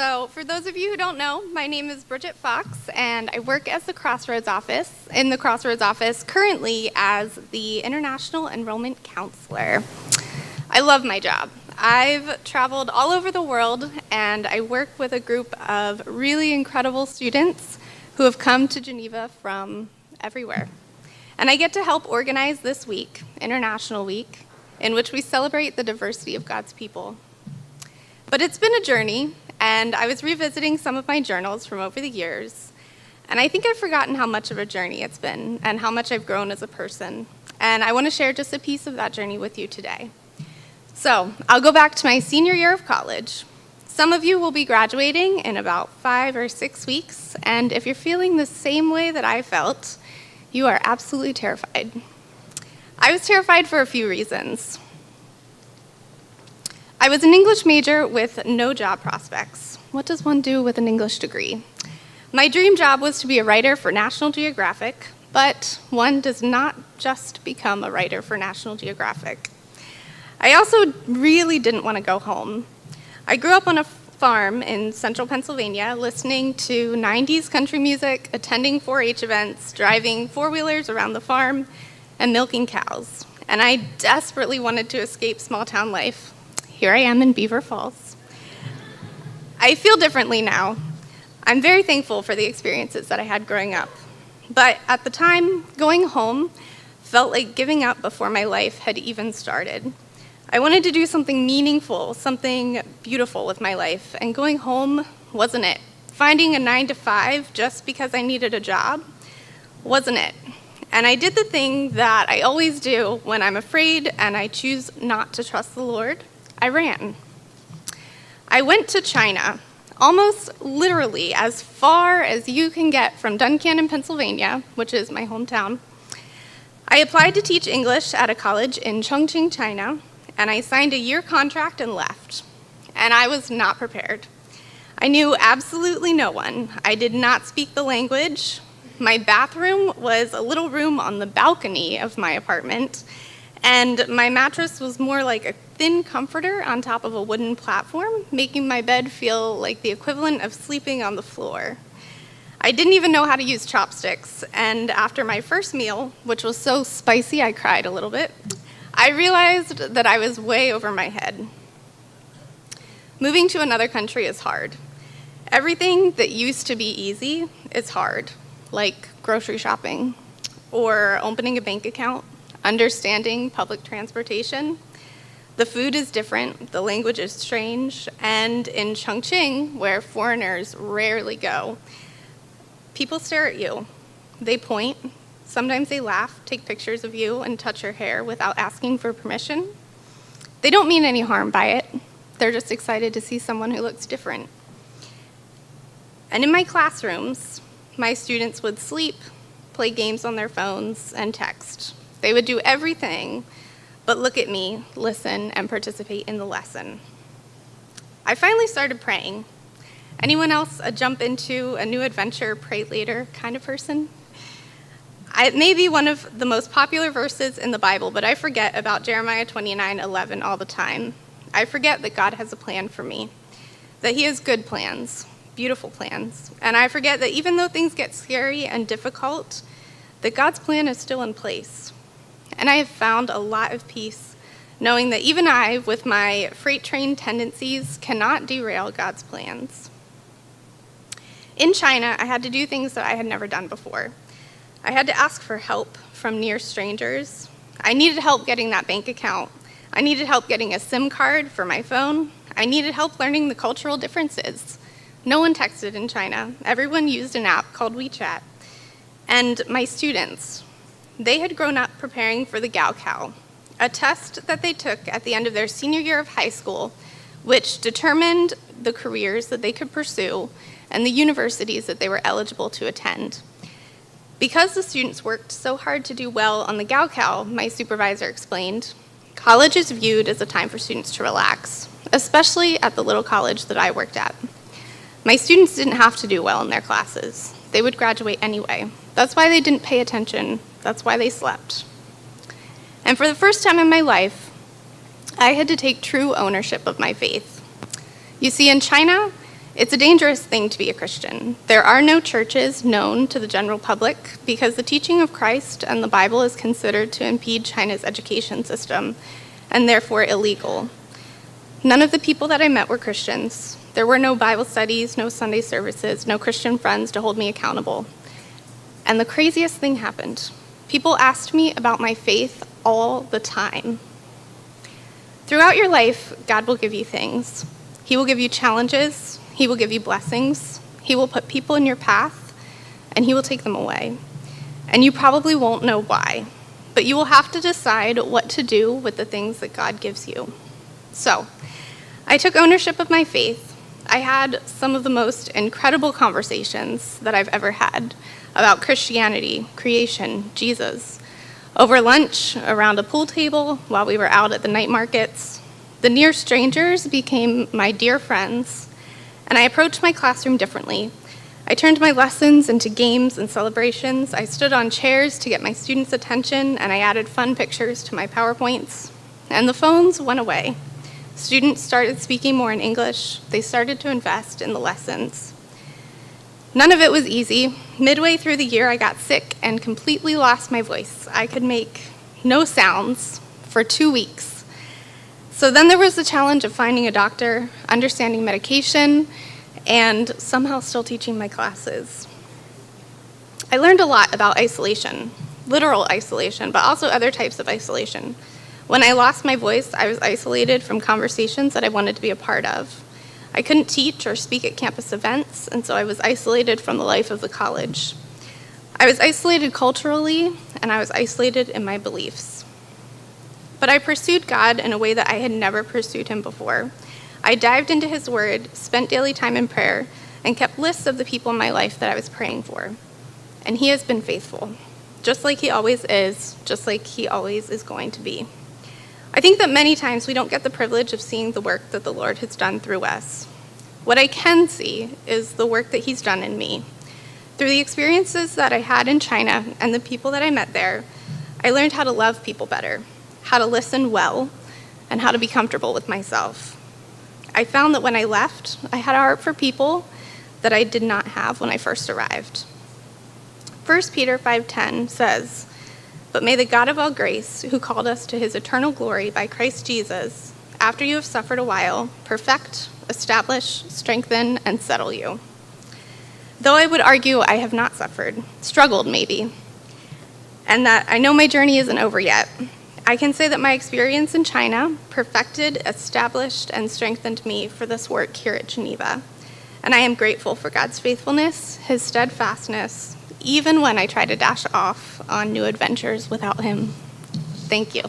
So for those of you who don't know, my name is Bridget Fox, and I work in the Crossroads office currently as the International Enrollment Counselor. I love my job. I've traveled all over the world, and I work with a group of really incredible students who have come to Geneva from everywhere. And I get to help organize this week, International Week, in which we celebrate the diversity of God's people. But it's been a journey, and I was revisiting some of my journals from over the years, and I think I've forgotten how much of a journey it's been and how much I've grown as a person. And I want to share just a piece of that journey with you today. So I'll go back to my senior year of college. Some of you will be graduating in about 5 or 6 weeks, and if you're feeling the same way that I felt, you are absolutely terrified. I was terrified for a few reasons. I was an English major with no job prospects. What does one do with an English degree? My dream job was to be a writer for National Geographic, but one does not just become a writer for National Geographic. I also really didn't want to go home. I grew up on a farm in central Pennsylvania, listening to 90s country music, attending 4-H events, driving four-wheelers around the farm, and milking cows. And I desperately wanted to escape small-town life. Here I am in Beaver Falls. I feel differently now. I'm very thankful for the experiences that I had growing up. But at the time, going home felt like giving up before my life had even started. I wanted to do something meaningful, something beautiful with my life, and going home wasn't it. Finding a 9-to-5 just because I needed a job wasn't it. And I did the thing that I always do when I'm afraid and I choose not to trust the Lord. I ran. I went to China, almost literally as far as you can get from Duncannon, Pennsylvania, which is my hometown. I applied to teach English at a college in Chongqing, China, and I signed a year contract and left. And I was not prepared. I knew absolutely no one. I did not speak the language. My bathroom was a little room on the balcony of my apartment, and my mattress was more like a thin comforter on top of a wooden platform, making my bed feel like the equivalent of sleeping on the floor. I didn't even know how to use chopsticks, and after my first meal, which was so spicy I cried a little bit, I realized that I was way over my head. Moving to another country is hard. Everything that used to be easy is hard, like grocery shopping, or opening a bank account, understanding public transportation. The food is different, the language is strange, and in Chongqing, where foreigners rarely go, people stare at you. They point, sometimes they laugh, take pictures of you, and touch your hair without asking for permission. They don't mean any harm by it. They're just excited to see someone who looks different. And in my classrooms, my students would sleep, play games on their phones, and text. They would do everything but look at me, listen, and participate in the lesson. I finally started praying. Anyone else a jump into a new adventure, pray later kind of person? It may be one of the most popular verses in the Bible, but I forget about Jeremiah 29:11 all the time. I forget that God has a plan for me, that he has good plans, beautiful plans. And I forget that even though things get scary and difficult, that God's plan is still in place. And I have found a lot of peace knowing that even I, with my freight train tendencies, cannot derail God's plans. In China, I had to do things that I had never done before. I had to ask for help from near strangers. I needed help getting that bank account. I needed help getting a SIM card for my phone. I needed help learning the cultural differences. No one texted in China. Everyone used an app called WeChat. And my students, they had grown up preparing for the Gaokao, a test that they took at the end of their senior year of high school, which determined the careers that they could pursue and the universities that they were eligible to attend. Because the students worked so hard to do well on the Gaokao, my supervisor explained, college is viewed as a time for students to relax, especially at the little college that I worked at. My students didn't have to do well in their classes. They would graduate anyway. That's why they didn't pay attention. That's why they slept. And for the first time in my life, I had to take true ownership of my faith. You see, in China, It's a dangerous thing to be a Christian. There are no churches known to the general public because the teaching of Christ and the Bible is considered to impede China's education system and therefore illegal. None of the people that I met were Christians. There were no Bible studies, no Sunday services, no Christian friends to hold me accountable. And the craziest thing happened. People asked me about my faith all the time. Throughout your life, God will give you things. He will give you challenges. He will give you blessings. He will put people in your path, and he will take them away. And you probably won't know why, but you will have to decide what to do with the things that God gives you. So, I took ownership of my faith. I had some of the most incredible conversations that I've ever had about Christianity, creation, Jesus. Over lunch, around a pool table, while we were out at the night markets, the near strangers became my dear friends, and I approached my classroom differently. I turned my lessons into games and celebrations. I stood on chairs to get my students' attention, and I added fun pictures to my PowerPoints. And the phones went away. Students started speaking more in English. They started to invest in the lessons. None of it was easy. Midway through the year, I got sick and completely lost my voice. I could make no sounds for 2 weeks. So then there was the challenge of finding a doctor, understanding medication, and somehow still teaching my classes. I learned a lot about isolation, literal isolation, but also other types of isolation. When I lost my voice, I was isolated from conversations that I wanted to be a part of. I couldn't teach or speak at campus events, and so I was isolated from the life of the college. I was isolated culturally, and I was isolated in my beliefs. But I pursued God in a way that I had never pursued him before. I dived into his word, spent daily time in prayer, and kept lists of the people in my life that I was praying for. And he has been faithful, just like he always is, just like he always is going to be. I think that many times we don't get the privilege of seeing the work that the Lord has done through us. What I can see is the work that he's done in me. Through the experiences that I had in China and the people that I met there, I learned how to love people better, how to listen well, and how to be comfortable with myself. I found that when I left, I had a heart for people that I did not have when I first arrived. 1 Peter 5:10 says, "But may the God of all grace, who called us to his eternal glory by Christ Jesus, after you have suffered a while, perfect, establish, strengthen, and settle you." Though I would argue I have not suffered, struggled maybe, and that I know my journey isn't over yet, I can say that my experience in China perfected, established, and strengthened me for this work here at Geneva. And I am grateful for God's faithfulness, his steadfastness, even when I try to dash off on new adventures without him. Thank you.